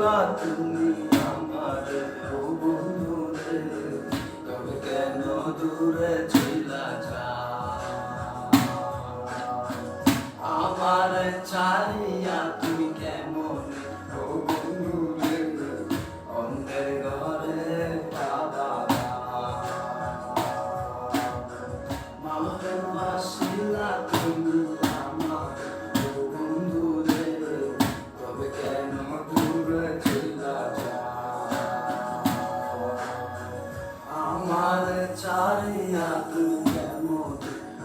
ভালোবাসিলা তুমি আমার ও বন্ধু রে, তবে কেন দূরে চইলা যাও? আমার ছাড়িয়া তুমি কেমন ও বন্ধু রে, অন্যের ঘরে পাবা ভালোবাসিলা তুমি আমার ও বন্ধু রে, তবে কেন দূরে চইলা যাও? আমার ছাড়িয়া তুমি কেমন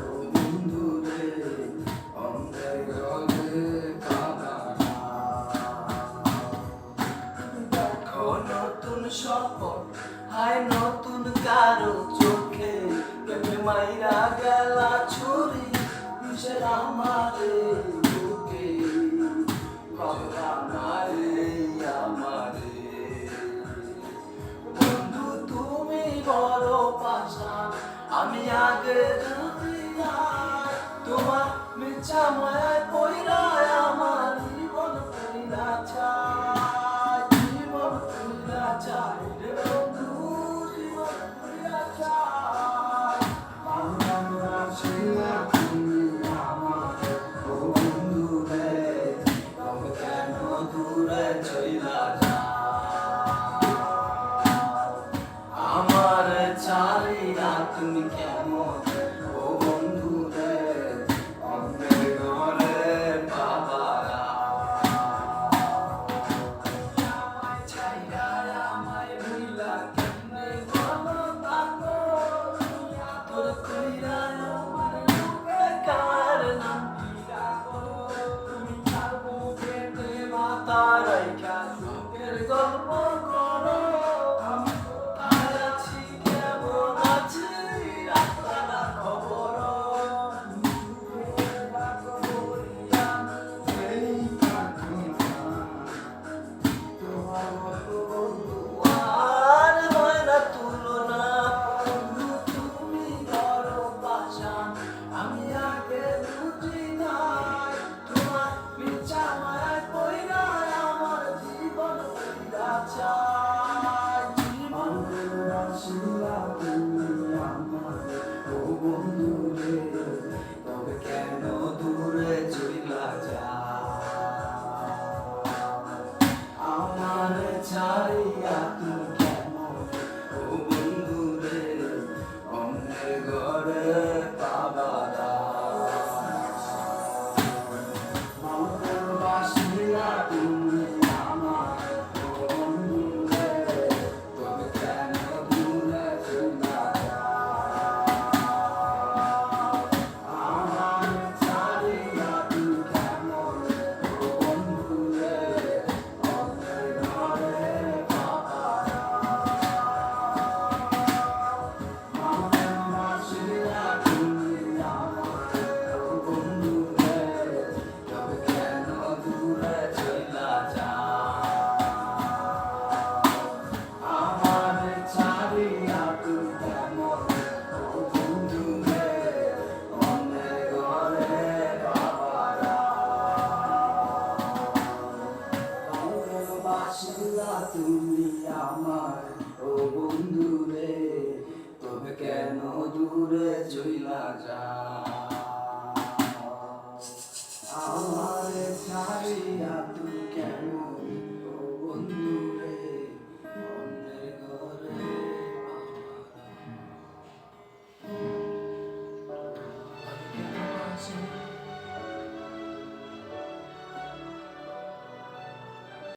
ও বন্ধু রে, অন্যের ঘরে পাবা দেখো নতুন স্বপন হায় নতুন কারো চোখে, কেমনে মাইরা গেলা ছুরি কিসের আমারে বুকে, বাবা মারে আমারে বন্ধু তুমি বড় পাশান, আমি আগে জানি না তোমার মিছা মায়ায় পইরা আমার জীবন পইরা চাই, জীবন পইরা চাই রে বন্ধু, জীবন পইরা চাই। ভালোবাসিলা তুমি আমার ও বন্ধু রে, তবে কেন দূরে চইলা যাও? আমার ছাড়িয়া তুমি কেমন ও বন্ধু রে, অন্যের ঘরে পাবা আমায় ছাইরা আমায় ভুইলা কেমনে ভালো থাকো, তোর কইরা আমার রূপে কার নাম কি রাখো, তুমি ছাড়বো পেটে মাথা রাইখা সুখের গল্প করো, আমি কোথায় আছি কেমন আছি রাখলা না খবর, এই থাকি না তোমার মতো বন্ধু আর হয় না তুলনা, বন্ধু তুমি বড় পাশান, আমি আগে বুঝি নাই তোমার মিছা মায়ায় পইরা আমার জীবন পইরা চাই, জীবন ভালোবাসিলা তুমি আমার ও বন্ধু রে, তবে কেন দূরে চইলা যাও? আমার ছাড়িয়া তুমি কেমন ও বন্ধু রে, অন্যের ঘরে পাবা ভালোবাসিলা তুমি আমার ও বন্ধু রে, তবে কেন দূরে চইলা যাও? আমার ছাড়িয়া তুমি কেমন ও বন্ধু রে, অন্যের ঘরে পাবা ভালোবাসিলা তুমি আমার ও বন্ধু রে, তবে কেন দূরে চইলা যাও? আমার ছাড়িয়া তুমি কেমন ও বন্ধু রে, অন্যের ঘরে পাবা ভালোবাসিলা তুমি আমার ও বন্ধু রে, তবে কেন দূরে চইলা যাও? আমার ছাড়িয়া তুমি কেমন